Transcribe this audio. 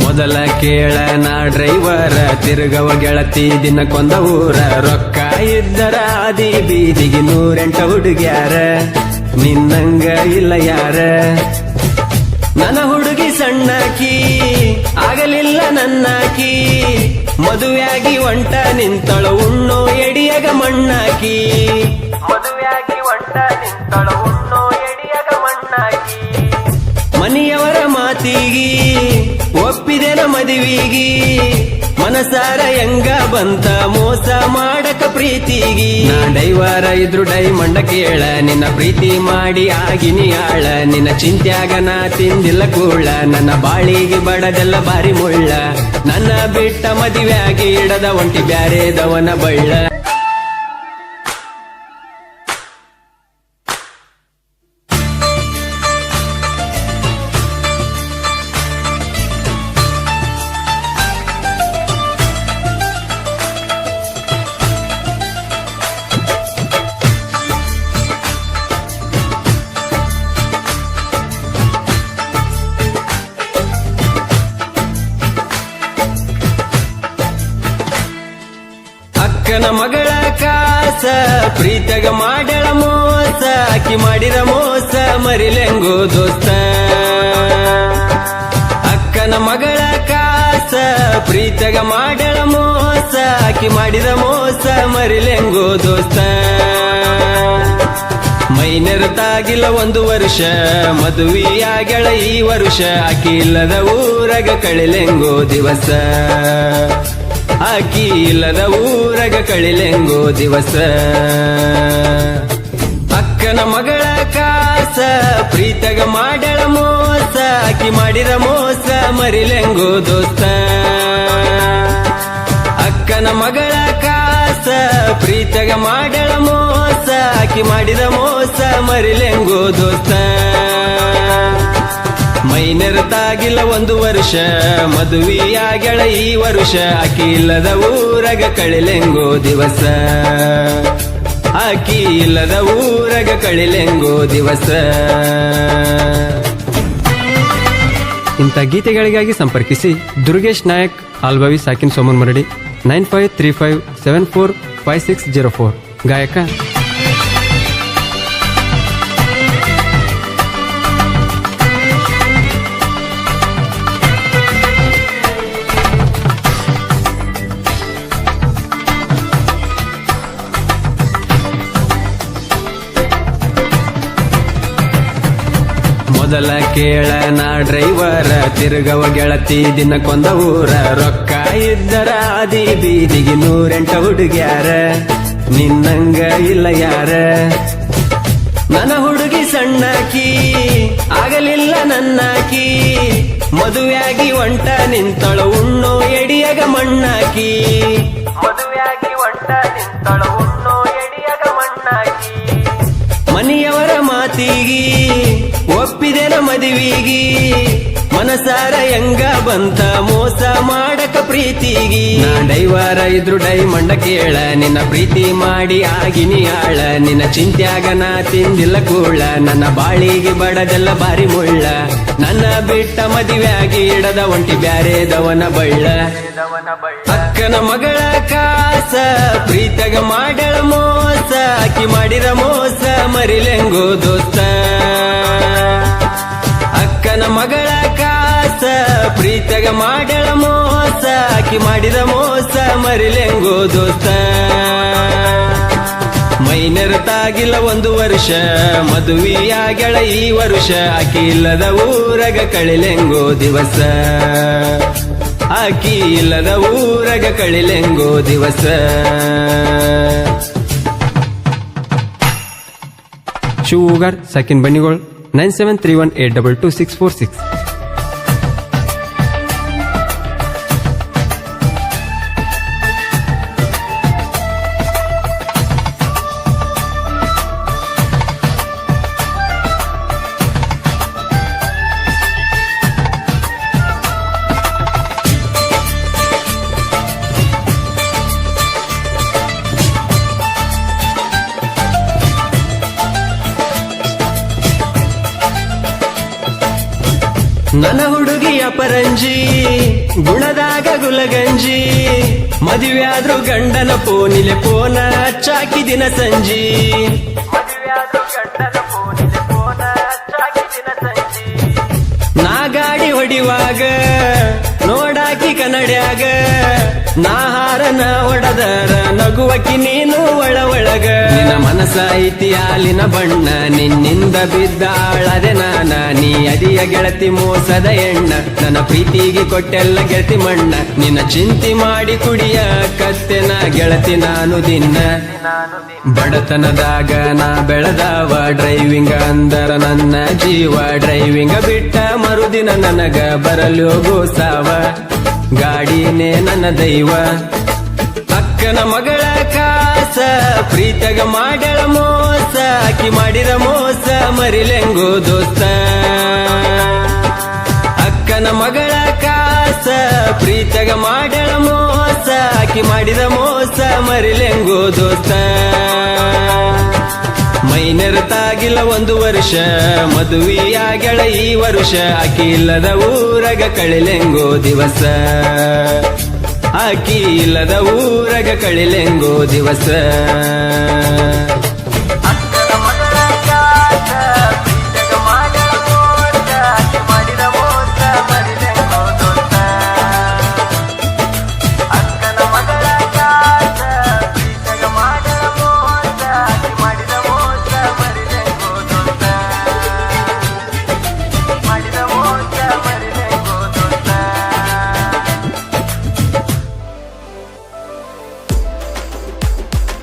ಮೊದಲ ಕೇಳ ನಾ ಡ್ರೈವರ ತಿರುಗವ ಗೆಳತಿ ದಿನಕ್ಕೊಂದ ಊರ ರೊಕ್ಕ ಇದ್ದರ ಆದಿ ಬೀದಿಗೆ 108 ಹುಡುಗ್ಯಾರ ನಿನ್ನಂಗ ಇಲ್ಲ ಯಾರ ನನ್ನ ಹುಡುಗಿ ಸಣ್ಣಕಿ ಆಗಲಿಲ್ಲ ನನ್ನಾಕಿ ಮದುವೆಯಾಗಿ ಒಂಟ ನಿಂತಳ ಉಣ್ಣೋ ಎಡಿಯಗ ಮಣ್ಣಾಕಿ ಮದುವೆಯಾಗಿ ಒಂಟ ನಿಂತಳ ಉಣ್ಣೋ ಎಡಿಯಗ ಮಣ್ಣಾಕಿ ಮನೆಯವರ ಮಾತಿಗಿ ಒಪ್ಪಿದೆನ ಮದುವಿಗಿ ಮನಸಾರ ಹೆಂಗ ಬಂತ ಮೋಸ ಮಾಡಕ ಪ್ರೀತಿಗಿ ನಾ ಡೈವರ ಇದ್ರು ಡೈಮಂಡ ಕೇಳ ನಿನ್ನ ಪ್ರೀತಿ ಮಾಡಿ ಆಗಿನಿ ಆಳ ನಿನ್ನ ಚಿಂತ್ಯಾಗ ನಾ ತಿಂದಿಲ್ಲ ಕೂಳ ನನ್ನ ಬಾಳಿಗೆ ಬಡದೆಲ್ಲ ಬಾರಿ ಮುಳ್ಳ ನನ್ನ ಬಿಟ್ಟ ಮದುವೆಯಾಗಿ ಇಡದ ಒಂಟಿ ಬ್ಯಾರೇದವನ ಬಳ್ಳ ಅಕ್ಕನ ಮಗಳ ಕಾಸ ಪ್ರೀತಗ ಮಾಡಳ ಮೋಸ ಆಕಿ ಮಾಡಿದ ಮೋಸ ಮರಿಲೆಂಗೋ ದೋಸ್ತ ಅಕ್ಕನ ಮಗಳ ಕಾಸ ಪ್ರೀತಗ ಮಾಡಳ ಮೋಸ ಆಕಿ ಮಾಡಿದ ಮೋಸ ಮರಿಲೆಂಗೋ ದೋಸ್ತ ಮೈನೆರತಾಗಿಲ್ಲ 1 ವರ್ಷ ಮದುವೆಯಾಗಳ ಈ ವರ್ಷ ಆಕಿ ಇಲ್ಲದ ಊರಗ ಕಳಿಲೆಂಗೋ ದಿವಸ ಆಕಿ ಇಲ್ಲದ ಊರಗ ಕಳಿಲೆಂಗೋ ದಿವಸ ಅಕ್ಕನ ಮಗಳ ಕಾಸ ಪ್ರೀತಗ ಮಾಡಳ ಮೋಸ ಆಕಿ ಮಾಡಿದ ಮೋಸ ಮರಿಲೆಂಗೋ ದೋಸ್ತ ಅಕ್ಕನ ಮಗಳ ಕಾಸ ಪ್ರೀತಗ ಮಾಡಳ ಮೋಸ ಆಕಿ ಮಾಡಿದ ಮೋಸ ಮರಿಲೆಂಗೋ ದೋಸ್ತ ಮೈನೆರತಾಗಿಲ್ಲ 1 ವರ್ಷ ಮದುವೆಯಾಗಳ ಈ ವರ್ಷ ಆಕಿ ಇಲ್ಲದ ಊರಗ ಕಳಿಲೆಂಗೋ ದಿವಸ ಆಕಿ ಇಲ್ಲದ ಊರಗ ಕಳಿಲೆಂಗೋ ದಿವಸ ಇಂಥ ಗೀತೆಗಳಿಗಾಗಿ ಸಂಪರ್ಕಿಸಿ ದುರ್ಗೇಶ್ ನಾಯಕ್ ಆಲ್ಬವಿ ಸಾಕಿನ್ ಸೋಮನ್ ಮರಡಿ 9535745604 ಗಾಯಕ ಮೊದಲ ಕೇಳ ನಾ ಡ್ರೈವರ ತಿರುಗವ ಗೆಳತಿ ದಿನಕ್ಕೊಂದ ಊರ ರೊಕ್ಕ ಇದ್ದರ ಆದಿ ಬೀದಿಗೆ 108 ಹುಡುಗ್ಯಾರ ನಿನ್ನಂಗ ಇಲ್ಲ ಯಾರ ನನ್ನ ಹುಡುಗಿ ಸಣ್ಣಕಿ ಆಗಲಿಲ್ಲ ನನ್ನಾಕಿ ಮದುವೆಯಾಗಿ ಒಂಟ ನಿಂತಳ ಉಣ್ಣೋ ಎಡಿಯಗ ಮಣ್ಣಾಕಿ ಮದುವೆಯಾಗಿ ಒಂಟ ನಿಂತಳ ಉಣ್ಣೋ ಎಡಿಯಗ ಮಣ್ಣಾಕಿ ಮನೆಯವರ ಮಾತಿಗಿ ಒಪ್ಪಿದೆನ ಮದುವಿಗಿ ಮನಸಾರ ಹೆಂಗ ಬಂತ ಮೋಸ ಮಾಡಕ ಪ್ರೀತಿಗಿ ನಾ ಡೈವರ ಇದ್ರು ಡೈಮಂಡ ಕೇಳ ನಿನ್ನ ಪ್ರೀತಿ ಮಾಡಿ ಆಗಿನಿ ಆಳ ನಿನ್ನ ಚಿಂತ್ಯಾಗ ನಾ ತಿಂದಿಲ್ಲ ಕೂಳ ನನ್ನ ಬಾಳಿಗೆ ಬಡದೆಲ್ಲ ಬಾರಿ ಮುಳ್ಳ ನನ್ನ ಬಿಟ್ಟ ಮದುವೆಯಾಗಿ ಇಡದ ಒಂಟಿ ಬ್ಯಾರೇದವನ ಬಳ್ಳ ಅಕ್ಕನ ಮಗಳ ಕಾಸ ಪ್ರೀತಗ ಮಾಡಳ ಮೋಸ ಆಕಿ ಮಾಡಿದ ಮೋಸ ಮರಿಲೆಂಗೋ ದೋಸ್ತ ಅಕ್ಕನ ಮಗಳ ಕಾಸ ಪ್ರೀತಗ ಮಾಡಳ ಮೋಸ ಆಕಿ ಮಾಡಿದ ಮೋಸ ಮರಿಲೆಂಗೋ ದೋಸ್ತ ಮೈನೆರತಾಗಿಲ್ಲ 1 ವರ್ಷ ಮದುವೆಯಾಗಳ ಈ ವರ್ಷ ಆಕಿ ಇಲ್ಲದ ಊರಗ ಕಳಿಲೆಂಗೋ ದಿವಸ ಆಕಿ ಇಲ್ಲದ ಊರಗ ಕಳಿಲೆಂಗೋ ದಿವಸ ಶಿವೂಗಾರ್ ಸಾಕಿನ್ ಬನ್ನಿಗೋಳ್ 9731822646. ಅಪರಂಜಿ ಗುಣದಾಗ ಗುಲಗಂಜಿ ಮದುವೆಯಾದ್ರು ಗಂಡನ ಪೋನಿಲೆ ಪೋನ ಚಾಕಿ ದಿನ ಸಂಜಿ ನಾ ಗಾಡಿ ಹೊಡಿವಾಗ ನೋಡಾಕಿ ಕನ್ನಡ್ಯಾಗ ನಾ ಹಾರನ ಹೊಡದರ ನಗುವಕಿ ನೀನು ಒಳಗ ನಿನ್ನ ಮನಸ ಐತಿ ಹಾಲಿನ ಬಣ್ಣ ನಿನ್ನಿಂದ ಬಿದ್ದಾಳದೆ ನಾನ ನೀ ಅದಿಯ ಗೆಳತಿ ಮೋಸದ ಎಣ್ಣ ನನ್ನ ಪ್ರೀತಿಗೆ ಕೊಟ್ಟೆಲ್ಲ ಗೆಳತಿ ಮಣ್ಣ ನಿನ್ನ ಚಿಂತಿ ಮಾಡಿ ಕುಡಿಯ ಕತ್ತೆನ ಗೆಳತಿ ನಾನು ದಿನ ಬಡತನದಾಗ ನಾ ಬೆಳೆದವ ಡ್ರೈವಿಂಗ್ ಅಂದರ ನನ್ನ ಜೀವ ಡ್ರೈವಿಂಗ್ ಬಿಟ್ಟ ಮರುದಿನ ನನಗ ಬರಲು ಗೋಸಾವ ಗಾಡಿನೇ ನನ್ನ ದೈವ ಅಕ್ಕನ ಮಗಳ ಕಾಸ ಪ್ರೀತಗ ಮಾಡ್ಯಾಳ ಮೋಸ ಆಕಿ ಮಾಡಿದ ಮೋಸ ಮರಿಲೆಂಗೋ ದೋಸ್ತ ಅಕ್ಕನ ಮಗಳ ಕಾಸ ಪ್ರೀತಗ ಮಾಡ್ಯಾಳ ಮೋಸ ಆಕಿ ಮಾಡಿದ ಮೋಸ ಮರಿಲೆಂಗೋ ದೋಸ್ತ ಮೈನೆರತಾಗಿಲ್ಲ 1 ವರ್ಷ ಮದುವೆಯಾಗಳ ಈ ವರುಷ ಆಕಿ ಇಲ್ಲದ ಊರಗ ಕಳಿಲೆಂಗೋ ದಿವಸ ಆಕಿ ಇಲ್ಲದ ಊರಗ ಕಳಿಲೆಂಗೋ ದಿವಸ